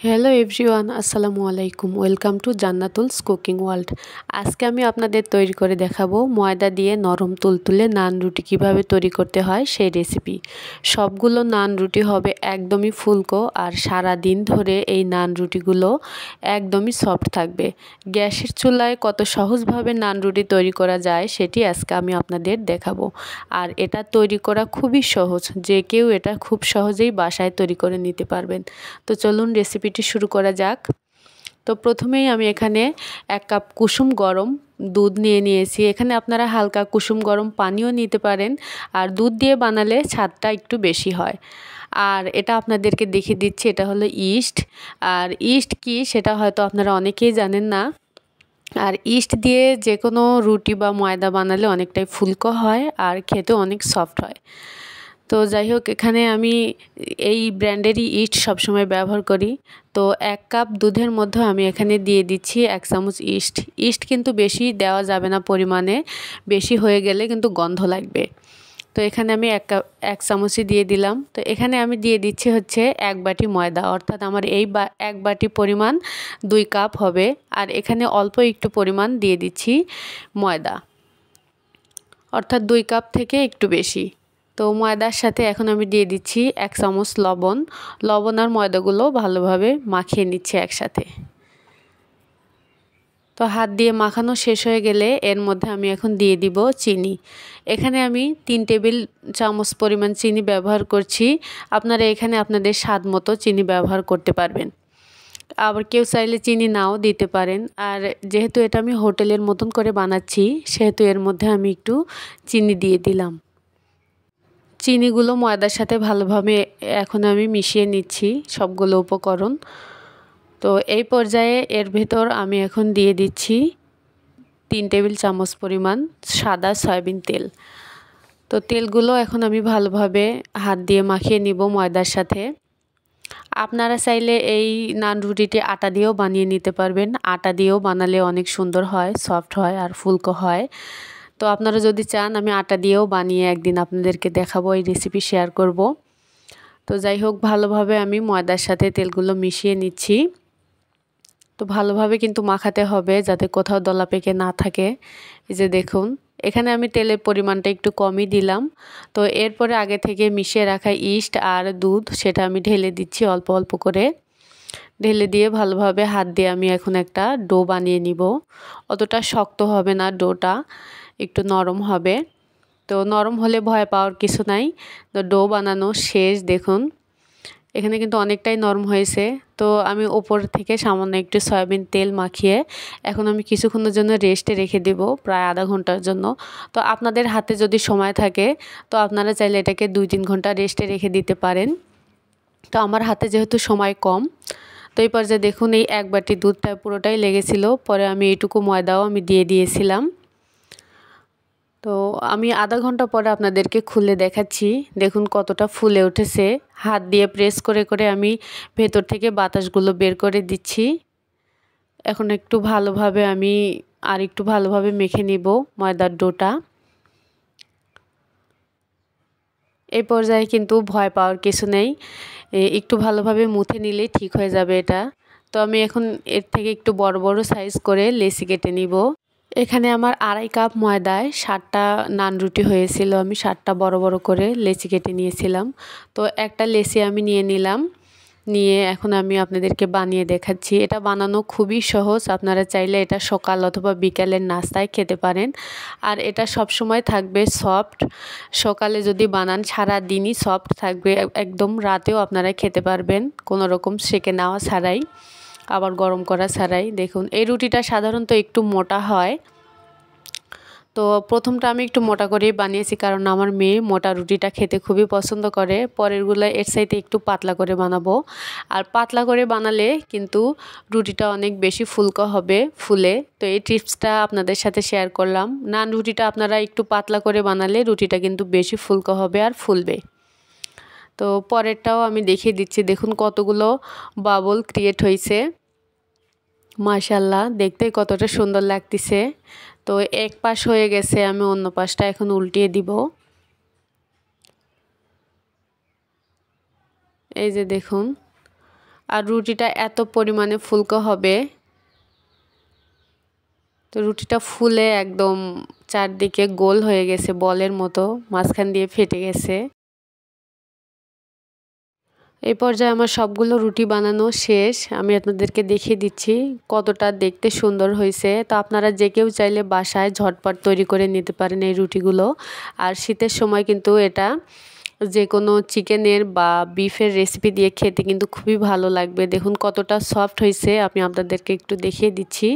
Hello everyone, আসসালামু আলাইকুম। Welcome to Jannatul's cooking world. আজকে আমি আপনাদের তৈরি করে দেখাবো ময়দা দিয়ে নরম তুলতুলে নান রুটি কিভাবে তৈরি করতে হয় সেই রেসিপি। সবগুলো নান রুটি হবে একদমই ফুলকো, আর সারা দিন ধরে এই নান রুটিগুলো একদমই সফট থাকবে। গ্যাসের চুলায় কত সহজভাবে নান রুটি তৈরি করা যায় সেটি আজকে আমি আপনাদের দেখাবো। আর এটা তৈরি করা খুবই সহজ, যে কেউ এটা খুব সহজেই বাসায় তৈরি করে নিতে পারবেন। তো চলুন রেসিপিটি শুরু করা যাক। তো প্রথমেই আমি এখানে 1 কাপ কুসুম গরম দুধ নিয়েছি। এখানে আপনারা হালকা কুসুম গরম পানিও নিতে পারেন, আর দুধ দিয়ে বানালে স্বাদটা একটু বেশি হয়। আর এটা আপনাদেরকে দেখিয়ে দিচ্ছি, এটা হলো ইস্ট। আর ইস্ট কি সেটা হয়তো আপনারা অনেকেই জানেন না। আর ইস্ট দিয়ে যে কোনো রুটি বা ময়দা বানালে অনেকটাই ফুলকো হয় আর খেতে অনেক সফট হয়। তো যাই হোক, এখানে আমি এই ব্র্যান্ডেরই ইস্ট সবসময় ব্যবহার করি। তো 1 কাপ দুধের মধ্যে আমি এখানে দিয়ে দিচ্ছি 1 চামচ ইস্ট। ইস্ট কিন্তু বেশি দেওয়া যাবে না পরিমাণে, বেশি হয়ে গেলে কিন্তু গন্ধ লাগবে। তো এখানে আমি 1 চামচই দিয়ে দিলাম। তো এখানে আমি দিয়ে দিচ্ছি হচ্ছে 1 বাটি ময়দা, অর্থাৎ আমার এই 1 বাটি পরিমাণ 2 কাপ হবে। আর এখানে অল্প একটু পরিমাণ দিয়ে দিচ্ছি ময়দা, অর্থাৎ 2 কাপ থেকে একটু বেশি। তো ময়দার সাথে এখন আমি দিয়ে দিচ্ছি 1 চামচ লবণ। লবণ আর ময়দাগুলো ভালোভাবে মাখিয়ে নিচ্ছি একসাথে। তো হাত দিয়ে মাখানো শেষ হয়ে গেলে এর মধ্যে আমি এখন দিয়ে দিব চিনি। এখানে আমি 3 টেবিল চামচ পরিমাণ চিনি ব্যবহার করছি। আপনারা এখানে আপনাদের স্বাদ মতো চিনি ব্যবহার করতে পারবেন। আবার কেউ চাইলে চিনি নাও দিতে পারেন। আর যেহেতু এটা আমি হোটেলের মতন করে বানাচ্ছি, সেহেতু এর মধ্যে আমি একটু চিনি দিয়ে দিলাম। চিনিগুলো ময়দার সাথে ভালোভাবে এখন আমি মিশিয়ে নিচ্ছি সবগুলো উপকরণ। তো এই পর্যায়ে এর ভেতর আমি এখন দিয়ে দিচ্ছি 3 টেবিল চামচ পরিমাণ সাদা সয়াবিন তেল। তো তেলগুলো এখন আমি ভালোভাবে হাত দিয়ে মাখিয়ে নিব ময়দার সাথে। আপনারা চাইলে এই নান রুটিটি আটা দিয়েও বানিয়ে নিতে পারবেন। আটা দিয়েও বানালে অনেক সুন্দর হয়, সফট হয় আর ফুলকো হয়। তো আপনারা যদি চান আমি আটা দিয়েও বানিয়ে একদিন আপনাদেরকে দেখাবো, এই রেসিপি শেয়ার করব। তো যাই হোক, ভালোভাবে আমি ময়দার সাথে তেলগুলো মিশিয়ে নিচ্ছি। তো ভালোভাবে কিন্তু মাখাতে হবে যাতে কোথাও দলা পেকে না থাকে। এই যে দেখুন, এখানে আমি তেলের পরিমাণটা একটু কমই দিলাম। তো এরপরে আগে থেকে মিশিয়ে রাখা ইস্ট আর দুধ সেটা আমি ঢেলে দিচ্ছি অল্প অল্প করে। ঢেলে দিয়ে ভালোভাবে হাত দিয়ে আমি এখন একটা ডো বানিয়ে নিব। অতটা শক্ত হবে না, ডোটা একটু নরম হবে। তো নরম হলে ভয় পাওয়ার কিছু নাই। তো ডো বানানো শেষ, দেখুন এখানে কিন্তু অনেকটাই নরম হয়েছে। তো আমি ওপর থেকে সামান্য একটু সয়াবিন তেল মাখিয়ে এখন আমি কিছুক্ষণের জন্য রেস্টে রেখে দেব, প্রায় আধা ঘন্টার জন্য। তো আপনাদের হাতে যদি সময় থাকে তো আপনারা চাইলে এটাকে 2-3 ঘন্টা রেস্টে রেখে দিতে পারেন। তো আমার হাতে যেহেতু সময় কম, তো এই পর্যায়ে দেখুন এই 1 বাটি দুধটা পুরোটাই লেগেছিল। পরে আমি এইটুকু ময়দাও আমি দিয়ে দিয়েছিলাম। তো আমি আধা ঘন্টা পরে আপনাদেরকে খুলে দেখাচ্ছি। দেখুন কতটা ফুলে উঠেছে। হাত দিয়ে প্রেস করে করে আমি ভেতর থেকে বাতাসগুলো বের করে দিচ্ছি। এখন একটু ভালোভাবে আমি একটু ভালোভাবে মেখে নিব ময়দার ডোটা। এই পর্যায়ে কিন্তু ভয় পাওয়ার কিছু নেই, একটু ভালোভাবে মুথে নিলেই ঠিক হয়ে যাবে এটা। তো আমি এখন এর থেকে একটু বড় বড় সাইজ করে লেচি কেটে নিব। এখানে আমার 2.5 কাপ ময়দায় 7টা নান রুটি হয়েছিল। আমি 7টা বড় বড় করে লেচি কেটে নিয়েছিলাম। তো একটা লেচি আমি নিয়ে নিলাম, নিয়ে এখন আমি আপনাদেরকে বানিয়ে দেখাচ্ছি। এটা বানানো খুবই সহজ। আপনারা চাইলে এটা সকাল অথবা বিকালের নাস্তায় খেতে পারেন। আর এটা সব সময় থাকবে সফট। সকালে যদি বানান সারা দিনই সফট থাকবে, একদম রাতেও আপনারা খেতে পারবেন কোনো রকম সেকে নেওয়া ছাড়াই, আবার গরম করা ছাড়াই। দেখুন এই রুটিটা সাধারণত একটু মোটা হয়। তো প্রথমটা আমি একটু মোটা করেই বানিয়েছি, কারণ আমার মেয়ে মোটা রুটিটা খেতে খুবই পছন্দ করে। পরেরগুলো এর চাইতে একটু পাতলা করে বানাবো। আর পাতলা করে বানালে কিন্তু রুটিটা অনেক বেশি ফুলকো হবে, ফুলে। তো এই টিপসটা আপনাদের সাথে শেয়ার করলাম। নান রুটিটা আপনারা একটু পাতলা করে বানালে রুটিটা কিন্তু বেশি ফুলকো হবে আর ফুলবে। তো পরেরটাও আমি দেখিয়ে দিচ্ছি। দেখুন কতগুলো বাবল ক্রিয়েট হয়েছে, মাশাআল্লাহ দেখতে কতটা সুন্দর লাগতেছে। তো এক পাশ হয়ে গেছে, আমি অন্য পাশটা এখন উল্টিয়ে দিব। এই যে দেখুন আর রুটিটা এত পরিমাণে ফুলকো হবে, তো রুটিটা ফুলে একদম চারদিকে গোল হয়ে গেছে, বলের মতো মাঝখান দিয়ে ফেটে গেছে। এই পর্যায়ে আমার সবগুলো রুটি বানানো শেষ। আমি আপনাদেরকে দেখিয়ে দিচ্ছি কতটা দেখতে সুন্দর হয়েছে। তো আপনারা যে কেউ চাইলে বাসায় ঝটপট তৈরি করে নিতে পারেন এই রুটিগুলো। আর শীতের সময় কিন্তু এটা যে কোনো চিকেনের বা বিফের রেসিপি দিয়ে খেতে কিন্তু খুবই ভালো লাগবে। দেখুন কতটা সফট হয়েছে, আমি আপনাদেরকে একটু দেখিয়ে দিচ্ছি।